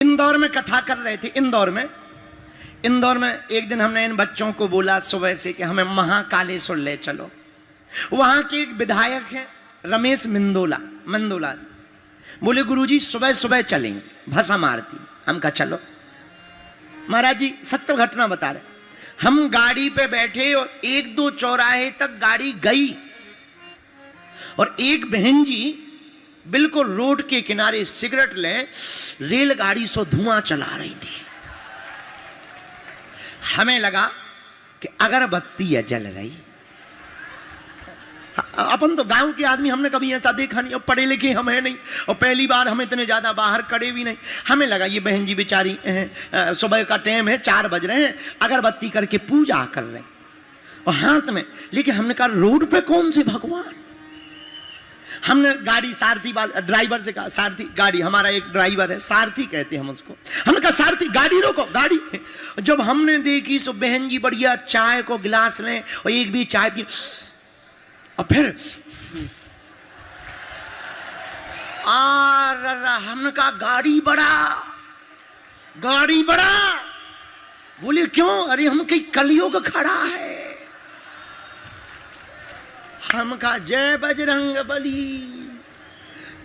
इंदौर में कथा कर रहे थे। इंदौर में एक दिन हमने इन बच्चों को बोला सुबह से कि हमें महाकालेश्वर ले चलो। वहां के एक विधायक हैं रमेश मंदोला बोले गुरुजी सुबह सुबह चलेंगे भस्म आरती। हम कहा चलो। महाराज जी सत्य घटना बता रहे। हम गाड़ी पे बैठे और एक दो चौराहे तक गाड़ी गई और एक बहन जी बिल्कुल रोड के किनारे सिगरेट ले रेलगाड़ी से धुआं चला रही थी। हमें लगा कि अगरबत्ती है जल रही। अपन तो गांव के आदमी, हमने कभी ऐसा देखा नहीं और पढ़े लिखे हम है नहीं और पहली बार हम इतने ज्यादा बाहर खड़े भी नहीं। हमें लगा ये बहन जी बेचारी सुबह का टाइम है 4 बज रहे हैं, अगरबत्ती करके पूजा कर रहे हैं और हाथ में। लेकिन हमने कहा रोड पे कौन से भगवान। हमने गाड़ी सारथी ड्राइवर से कहा, सारथी गाड़ी, हमारा एक ड्राइवर है सारथी कहते हैं हम उसको। हमने कहा सारथी गाड़ी रोको गाड़ी। जब हमने देखी सो बहन जी बढ़िया चाय को गिलास लें और एक भी चाय पी और फिर हमने कहा गाड़ी बड़ा। बोले क्यों? अरे हम कहीं कलयुग खड़ा है। हम कहा जय बजरंग बली।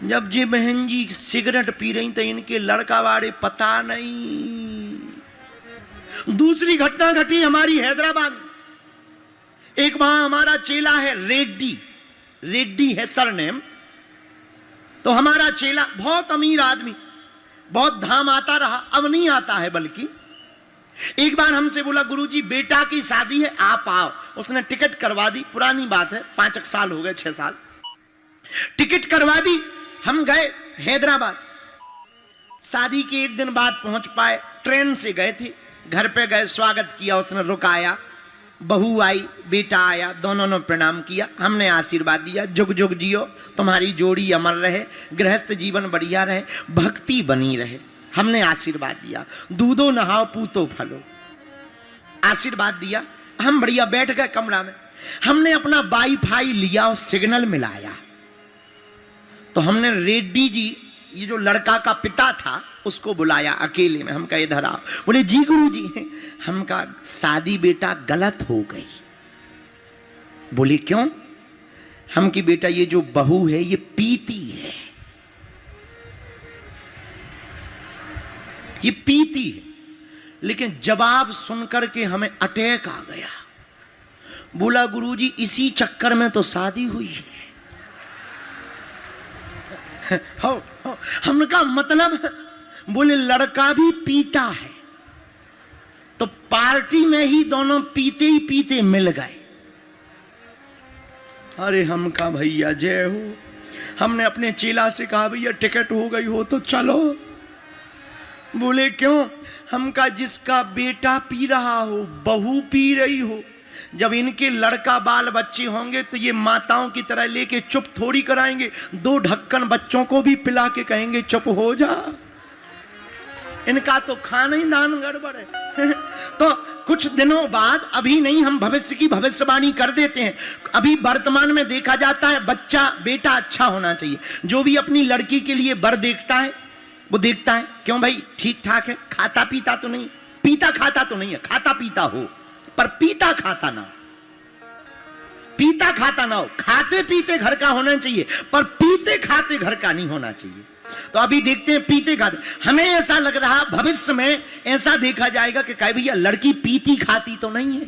जब जी बहन जी सिगरेट पी रही तो इनके लड़का वाले पता नहीं। दूसरी घटना घटी हमारी हैदराबाद। एक वहां हमारा चेला है रेड्डी है सरनेम। तो हमारा चेला बहुत अमीर आदमी, बहुत धाम आता रहा, अब नहीं आता है। बल्कि एक बार हमसे बोला गुरुजी बेटा की शादी है आप आओ। उसने टिकट करवा दी, पुरानी बात है 5 साल हो गए 6 साल। टिकट करवा दी, हम गए हैदराबाद। शादी के एक दिन बाद पहुंच पाए, ट्रेन से गए थे। घर पे गए, स्वागत किया, उसने रुकाया, बहू आई, बेटा आया, दोनों ने प्रणाम किया। हमने आशीर्वाद दिया जुग जुग जियो, तुम्हारी जोड़ी अमर रहे, गृहस्थ जीवन बढ़िया रहे, भक्ति बनी रहे। हमने आशीर्वाद दिया। दूधो नहाओ पूतो फलो, आशीर्वाद दिया। हम बढ़िया बैठ गए कमरा में। हमने अपना वाईफाई लिया और सिग्नल मिलाया। तो हमने रेड्डी जी, ये जो लड़का का पिता था, उसको बुलाया अकेले में। हम कहा इधर आओ। बोले जी गुरुजी। हम कहा शादी बेटा गलत हो गई। बोले क्यों? हम की बेटा ये जो बहू है ये पीती है, ये पीती है। लेकिन जवाब सुनकर के हमें अटैक आ गया। बोला गुरुजी इसी चक्कर में तो शादी हुई है। हमने कहा मतलब? बोले लड़का भी पीता है तो पार्टी में ही दोनों पीते ही पीते मिल गए। अरे हम कहा भैया जय हो। हमने अपने चेला से कहा भैया टिकट हो गई हो तो चलो। बोले क्यों? हम कहा जिसका बेटा पी रहा हो, बहू पी रही हो, जब इनके लड़का बाल बच्चे होंगे तो ये माताओं की तरह लेके चुप थोड़ी कराएंगे। 2 ढक्कन बच्चों को भी पिला के कहेंगे चुप हो जा। इनका तो खाना ही दान गड़बड़ है। तो कुछ दिनों बाद, अभी नहीं, हम भविष्य की भविष्यवाणी कर देते हैं। अभी वर्तमान में देखा जाता है बच्चा बेटा अच्छा होना चाहिए। जो भी अपनी लड़की के लिए वर देखता है वो देखता है क्यों भाई ठीक ठाक है, खाता पीता तो नहीं, पीता खाता तो नहीं है, खाता पीता हो पर पीता खाता ना हो। पीता खाता ना हो, खाते पीते घर का होना चाहिए पर पीते खाते घर का नहीं होना चाहिए। तो अभी देखते हैं पीते खाते। हमें ऐसा लग रहा भविष्य में ऐसा देखा जाएगा कि कहे भैया लड़की पीती खाती तो नहीं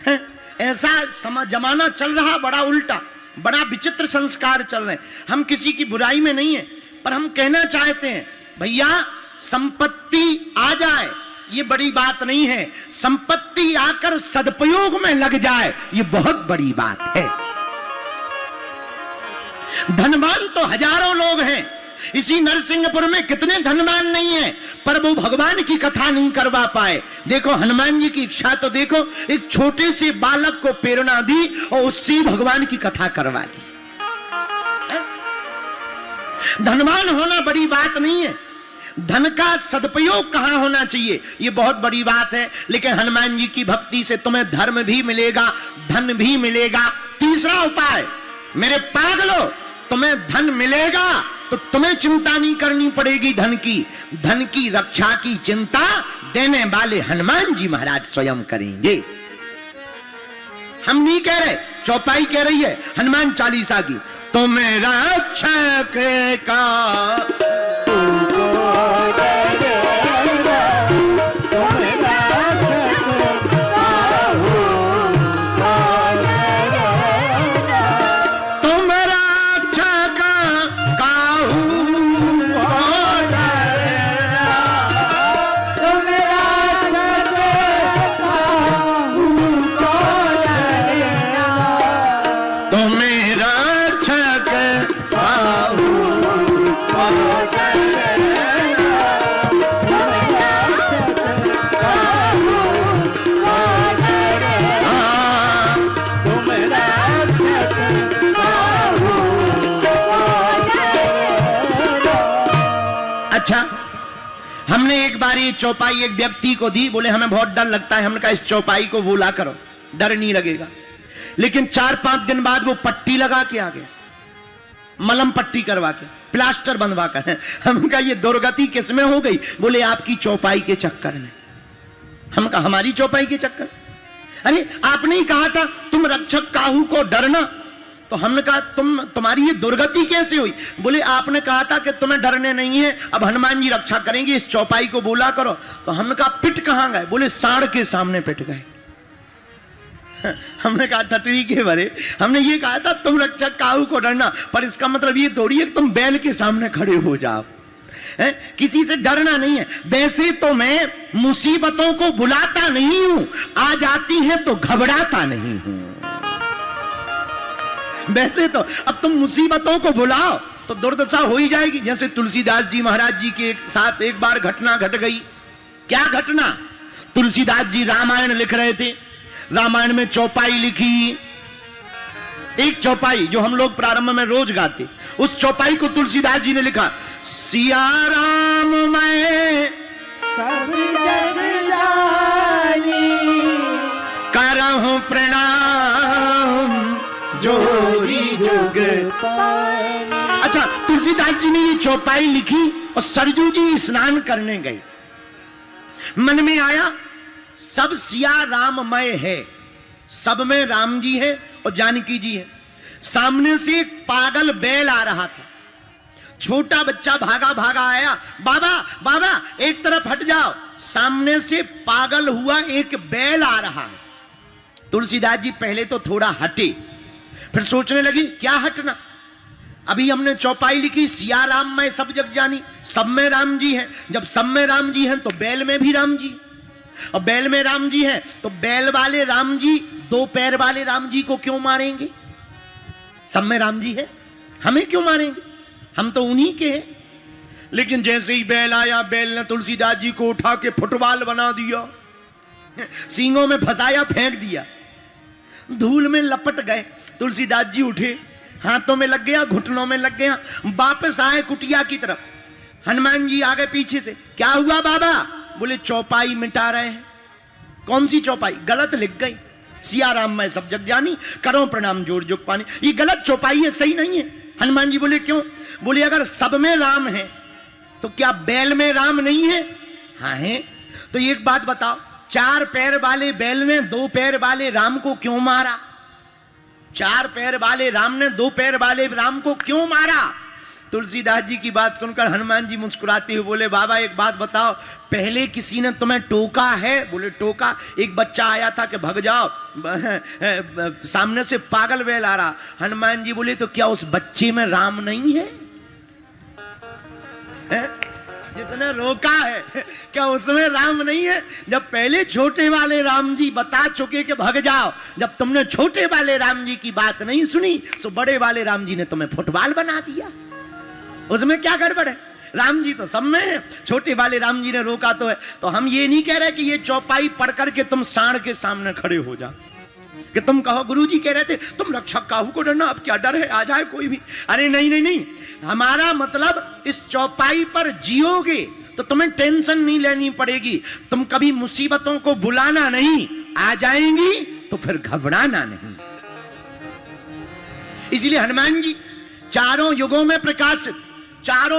है, ऐसा जमाना चल रहा, बड़ा उल्टा, बड़ा विचित्र संस्कार चल रहे हैं। हम किसी की बुराई में नहीं है पर हम कहना चाहते हैं भैया संपत्ति आ जाए ये बड़ी बात नहीं है, संपत्ति आकर सदुपयोग में लग जाए ये बहुत बड़ी बात है। धनवान तो हजारों लोग हैं, इसी नरसिंहपुर में कितने धनवान नहीं हैं पर वो भगवान की कथा नहीं करवा पाए। देखो हनुमान जी की इच्छा तो देखो, एक छोटे से बालक को प्रेरणा दी और उससे भगवान की कथा करवा दी। धनवान होना बड़ी बात नहीं है, धन का सदुपयोग कहां होना चाहिए ये बहुत बड़ी बात है। लेकिन हनुमान जी की भक्ति से तुम्हें धर्म भी मिलेगा, धन भी मिलेगा। तीसरा उपाय मेरे पागलो, तुम्हें धन मिलेगा तो तुम्हें चिंता नहीं करनी पड़ेगी धन की रक्षा की चिंता देने वाले हनुमान जी महाराज स्वयं करेंगे। हम नहीं कह रहे, चौपाई कह रही है हनुमान चालीसा की, तुम्हें रक्षक का हमने एक बार ये चौपाई एक व्यक्ति को दी, बोले हमें बहुत डर लगता है, हमने कहा इस चौपाई को भूला करो, डर नहीं लगेगा। लेकिन 4-5 दिन बाद वो पट्टी लगा के आ गया, मलम पट्टी करवा के, प्लास्टर बनवा कर। हम कहा ये दुर्गति किसमें हो गई? बोले आपकी चौपाई के चक्कर में। हम कहा हमारी चौपाई के चक्कर? अरे आपने ही कहा था तुम रक्षक काहू को डरना, तो हमने कहा तुम्हारी ये दुर्गति कैसे हुई? बोले आपने कहा था कि तुम्हें डरने नहीं है, अब हनुमान जी रक्षा करेंगे, इस चौपाई को बोला करो। तो हमने कहा पिट कहां गए? बोले सांड के सामने पिट गए। हमने कहा टटरी के भरे, हमने ये कहा था तुम रक्षक काहू को डरना, पर इसका मतलब ये थोड़ी है कि तुम बैल के सामने खड़े हो जाओ, किसी से डरना नहीं है। वैसे तो मैं मुसीबतों को बुलाता नहीं हूं, आ जाती है तो घबराता नहीं हूं। वैसे तो अब तुम मुसीबतों को बुलाओ तो दुर्दशा हो ही जाएगी। जैसे तुलसीदास जी महाराज जी के साथ एक बार घटना घट गई। क्या घटना? तुलसीदास जी रामायण लिख रहे थे, रामायण में चौपाई लिखी, एक चौपाई जो हम लोग प्रारंभ में रोज गाते, उस चौपाई को तुलसीदास जी ने लिखा, सिया राम मैं सब जग जानी करहूं प्रणाम जोरी जुग पानी। अच्छा, तुलसीदास जी ने ये चौपाई लिखी और सरजू जी स्नान करने गए। मन में आया सब सिया राममय है, सब में राम जी है और जानकी जी है। सामने से एक पागल बैल आ रहा था, छोटा बच्चा भागा भागा आया, बाबा बाबा एक तरफ हट जाओ। सामने से पागल हुआ एक बैल आ रहा है। तुलसीदास जी पहले तो थोड़ा हटे, फिर सोचने लगी क्या हटना, अभी हमने चौपाई लिखी सिया राम में सब जग जानी, सब में राम जी हैं। जब सब में राम जी हैं तो बैल में भी राम जी, और बैल में राम जी हैं तो बैल वाले राम जी दो पैर वाले राम जी को क्यों मारेंगे? सब में राम जी है, हमें क्यों मारेंगे, हम तो उन्हीं के हैं। लेकिन जैसे ही बैल आया, बैल ने तुलसीदास जी को उठा के फुटबॉल बना दिया, सींगों में फंसाया, फेंक दिया, धूल में लपट गए। तुलसीदास जी उठे, हाथों में लग गया, घुटनों में लग गया, वापस आए कुटिया की तरफ। हनुमान जी आ गए पीछे से, क्या हुआ बाबा? बोले चौपाई मिटा रहे हैं। कौन सी चौपाई? गलत लिख गई, सिया राम मैं सब जग जानी करो प्रणाम जोर जुग पानी। ये गलत चौपाई है, सही नहीं है। हनुमान जी बोले क्यों? बोले अगर सब में राम है तो क्या बैल में राम नहीं है? हाँ है। तो एक बात बताओ, 4 पैर वाले बैल ने 2 पैर वाले राम को क्यों मारा? 4 पैर वाले राम ने 2 पैर वाले राम को क्यों मारा? तुलसीदास जी की बात सुनकर हनुमान जी मुस्कुराते हुए बोले बाबा एक बात बताओ, पहले किसी ने तुम्हें टोका है? बोले टोका, एक बच्चा आया था कि भाग जाओ, सामने से पागल बैल आ रहा। हनुमान जी बोले तो क्या उस बच्चे में राम नहीं है? जिसने रोका है क्या उसमें राम नहीं है? जब पहले छोटे वाले राम जी बता चुके कि भाग जाओ, जब तुमने छोटे वाले राम जी की बात नहीं सुनी तो बड़े वाले राम जी ने तुम्हें फुटबॉल बना दिया। उसमें क्या गड़बड़ है? राम जी तो सब में है, छोटे वाले राम जी ने रोका तो है। तो हम ये नहीं कह रहे कि ये चौपाई पढ़ करके तुम सांड के सामने खड़े हो जाओ, कि तुम कहो गुरुजी कह रहे थे तुम रक्षक काहू को डरना, अब क्या डर है, आ जाए कोई भी। अरे नहीं नहीं नहीं, हमारा मतलब इस चौपाई पर जियोगे तो तुम्हें टेंशन नहीं लेनी पड़ेगी, तुम कभी मुसीबतों को बुलाना नहीं, आ जाएंगी तो फिर घबराना नहीं। इसलिए हनुमान जी चारों युगों में प्रकाशित, चारों